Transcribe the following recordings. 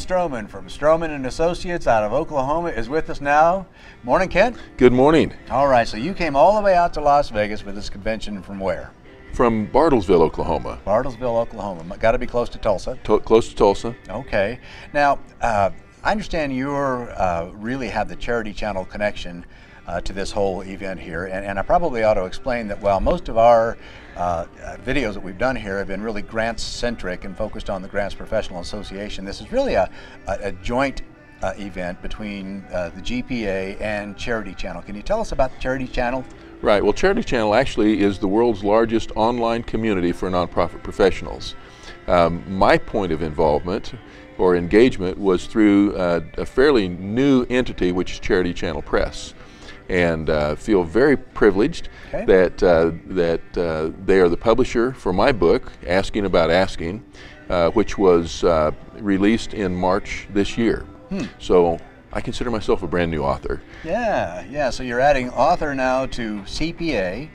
Stroman from Stroman and Associates out of Oklahoma is with us now. Morning, Kent. Good morning. All right, so you came all the way out to Las Vegas for this convention from where? From Bartlesville, Oklahoma. Bartlesville, Oklahoma. Got to be close to Tulsa. Close to Tulsa. Okay. Now, I understand you really have the Charity Channel connection to this whole event here, and I probably ought to explain that while most of our videos that we've done here have been really grants-centric and focused on the Grants Professional Association, this is really a joint event between the GPA and Charity Channel. Can you tell us about the Charity Channel? Right. Well, Charity Channel actually is the world's largest online community for nonprofit professionals. My point of involvement or engagement was through a fairly new entity, which is Charity Channel Press, and feel very privileged that they are the publisher for my book, Asking About Asking, which was released in March this year. So I consider myself a brand new author. Yeah. So you're adding author now to CPA.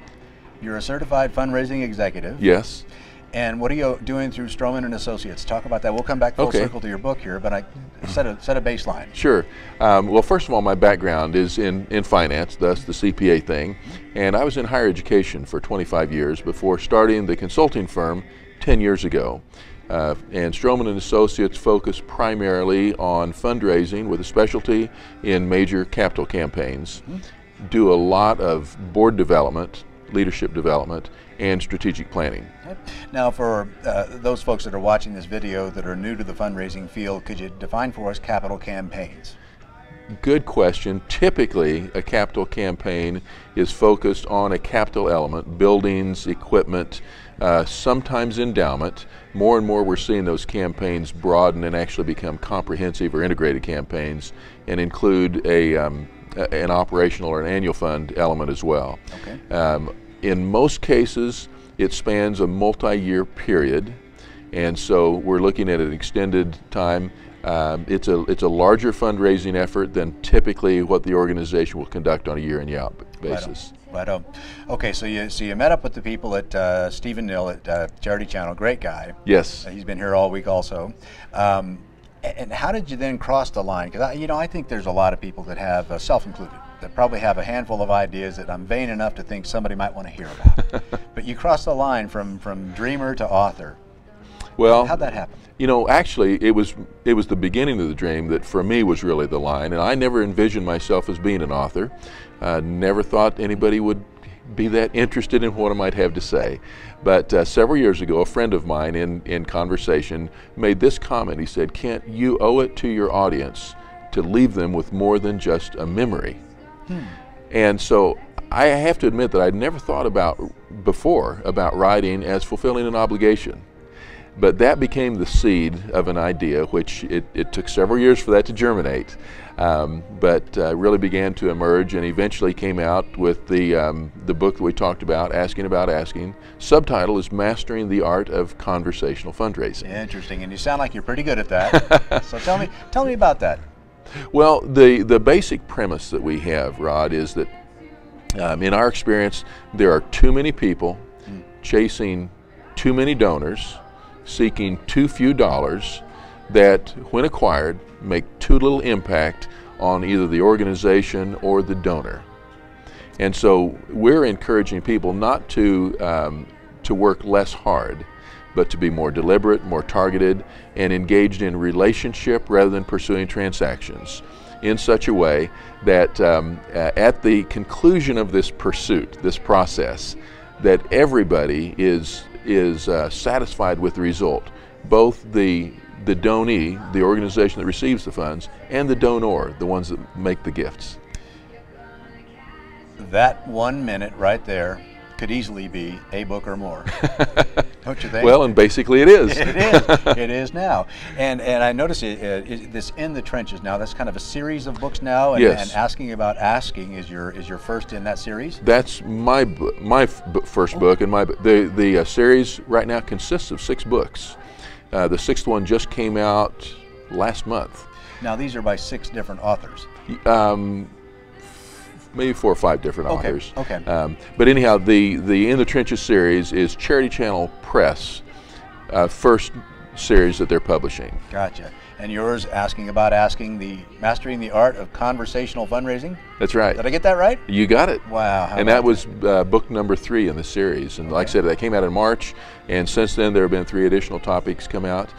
You're a certified fundraising executive. Yes. And what are you doing through Stroman and Associates? Talk about that. We'll come back full circle to your book here, but I set a baseline. Sure. Well, first of all, my background is in finance, thus the CPA thing, and I was in higher education for 25 years before starting the consulting firm 10 years ago. And Stroman and Associates focus primarily on fundraising with a specialty in major capital campaigns, do a lot of board development, leadership development, and strategic planning. Now, for those folks that are watching this video that are new to the fundraising field, could you define for us capital campaigns? Good question. Typically, a capital campaign is focused on a capital element, buildings, equipment, sometimes endowment. More and more we're seeing those campaigns broaden and actually become comprehensive or integrated campaigns and include an operational or an annual fund element as well. Okay. In most cases, it spans a multi-year period, and so we're looking at an extended time. It's a larger fundraising effort than typically what the organization will conduct on a year-in-year-out basis. Right on. Okay, so you met up with the people at Stephen Nill at Charity Channel. Great guy. Yes. He's been here all week also. And how did you then cross the line? Because I think there's a lot of people that have, self-included, that probably have a handful of ideas that I'm vain enough to think somebody might want to hear about. But you crossed the line from dreamer to author. Well, how'd that happen? Actually, it was the beginning of the dream that for me was really the line, and I never envisioned myself as being an author. Never thought anybody would be that interested in what I might have to say. But several years ago, a friend of mine in conversation made this comment. He said, "Kent, you owe it to your audience to leave them with more than just a memory." And so I have to admit that I'd never thought before about writing as fulfilling an obligation. But that became the seed of an idea, which it took several years for that to germinate, but really began to emerge and eventually came out with the book that we talked about, Asking About Asking. Subtitle is Mastering the Art of Conversational Fundraising. Interesting, and you sound like you're pretty good at that. So tell me about that. Well, the basic premise that we have, Rod, is that in our experience, there are too many people chasing too many donors, seeking too few dollars that, when acquired, make too little impact on either the organization or the donor. And so we're encouraging people not to work less hard, but to be more deliberate, more targeted, and engaged in relationship rather than pursuing transactions in such a way that at the conclusion of this pursuit, this process, that everybody is satisfied with the result, both the donee, the organization that receives the funds, and the donor, the ones that make the gifts. That 1 minute right there could easily be a book or more. Don't you think? Well, and basically it is. It is. It is now. And I notice this In the Trenches now. That's kind of a series of books now. And, yes. And Asking About Asking is your first in that series. That's my first book, and the series right now consists of 6 books. The 6th one just came out last month. Now these are by 6 different authors. Maybe 4 or 5 different authors. Okay. But anyhow, the In the Trenches series is Charity Channel Press, first series that they're publishing. Gotcha. and yours asking about asking, the Mastering the Art of Conversational Fundraising. That's right. Did I get that right? You got it. Wow. And that was book number 3 in the series. And like I said, that came out in March, and since then there have been 3 additional topics come out.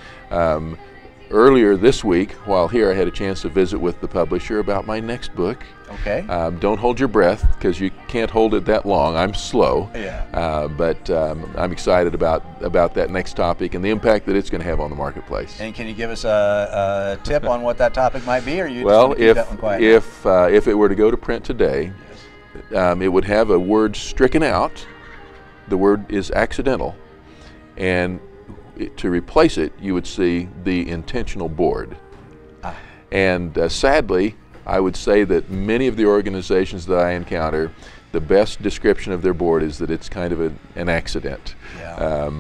Earlier this week, while here, I had a chance to visit with the publisher about my next book. Okay. Don't hold your breath, because you can't hold it that long. I'm slow. Yeah. But I'm excited about that next topic and the impact that it's going to have on the marketplace. And can you give us a tip on what that topic might be, or you well, just keep that one quiet? if it were to go to print today, it would have a word stricken out. The word is accidental, and to replace it, you would see the intentional board. And sadly, I would say that many of the organizations that I encounter, the best description of their board is that it's kind of an accident. Yeah.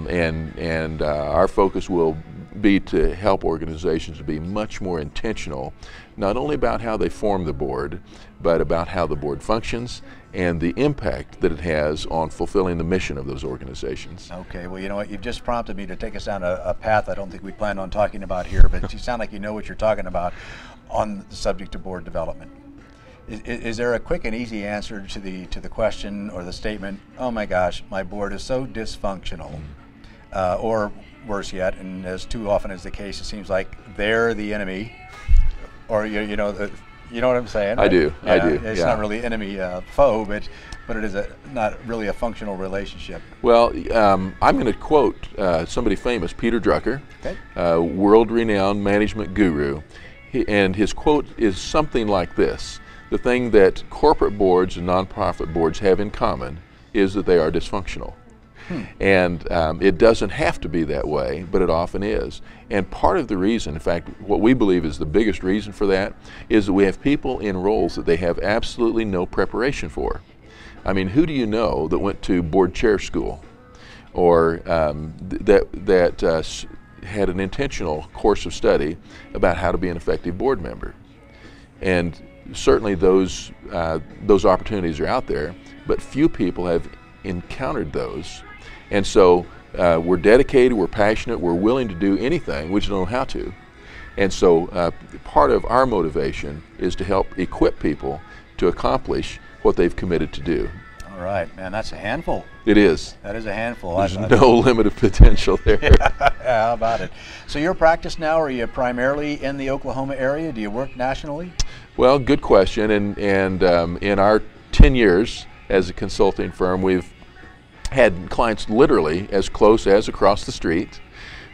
Our focus will be to help organizations to be much more intentional, not only about how they form the board, but about how the board functions and the impact that it has on fulfilling the mission of those organizations. Okay, well, you know what, you've just prompted me to take us down a path I don't think we planned on talking about here, but you sound like you know what you're talking about on the subject of board development. Is there a quick and easy answer to the question or the statement, oh my gosh, my board is so dysfunctional? Or worse yet, and as too often is the case, it seems like they're the enemy, or you know what I'm saying? Right? I do. It's not really enemy foe, but it is not really a functional relationship. Well, I'm going to quote somebody famous, Peter Drucker, world-renowned management guru, and his quote is something like this: the thing that corporate boards and nonprofit boards have in common is that they are dysfunctional. And it doesn't have to be that way, but it often is. And part of the reason, in fact, what we believe is the biggest reason for that, is that we have people in roles that they have absolutely no preparation for. I mean, who do you know that went to board chair school, or that had an intentional course of study about how to be an effective board member? And certainly those opportunities are out there, but few people have encountered those. And so we're dedicated, we're passionate, we're willing to do anything, we just don't know how to. And so part of our motivation is to help equip people to accomplish what they've committed to do. All right, man, that's a handful. It is. That is a handful. There's no limit of potential there. Yeah, how about it? So your practice now, are you primarily in the Oklahoma area? Do you work nationally? Well, good question. And in our 10 years as a consulting firm, we've had clients literally as close as across the street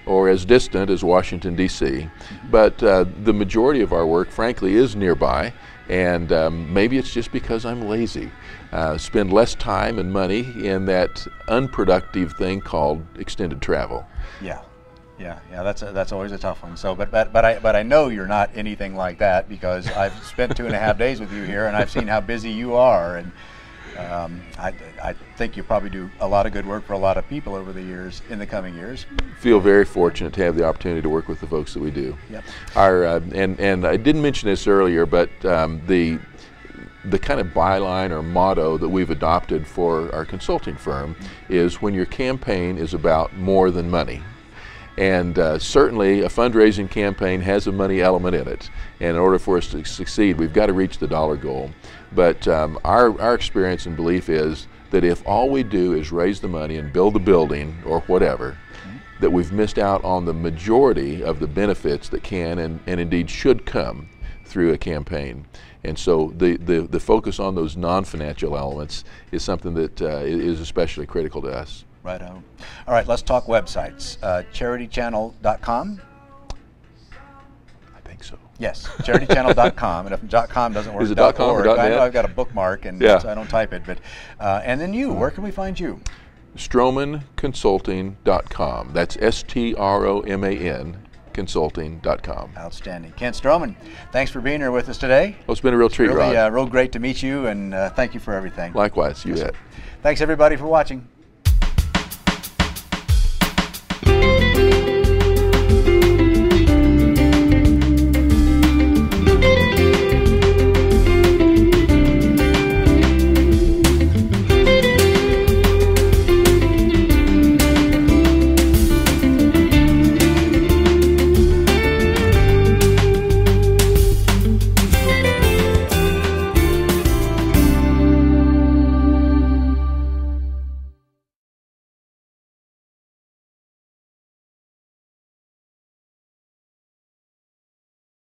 or as distant as Washington, D.C. But the majority of our work, frankly, is nearby, and maybe it's just because I'm lazy. Spend less time and money in that unproductive thing called extended travel. Yeah. That's always a tough one. So, but I know you're not anything like that, because I've spent 2.5 days with you here, and I've seen how busy you are, and I think you probably do a lot of good work for a lot of people over the years, in the coming years. Feel very fortunate to have the opportunity to work with the folks that we do. Yep. And I didn't mention this earlier, but the kind of byline or motto that we've adopted for our consulting firm is, when your campaign is about more than money. And certainly a fundraising campaign has a money element in it. And in order for us to succeed, we've got to reach the dollar goal. But our experience and belief is that if all we do is raise the money and build the building or whatever, that we've missed out on the majority of the benefits that can and indeed should come through a campaign. And so the focus on those non-financial elements is something that is especially critical to us. Right on. All right, let's talk websites. charitychannel.com? I think so. Yes, charitychannel.com. And if .com doesn't work, is it .com or .net? I know I've got a bookmark, and so I don't type it. But and then you, where can we find you? StromanConsulting.com. That's S-T-R-O-M-A-N consulting.com. Outstanding. Kent Stroman, thanks for being here with us today. Well, it's been a real treat, really, Rod. Real great to meet you, and thank you for everything. Likewise, you bet. Thanks everybody for watching.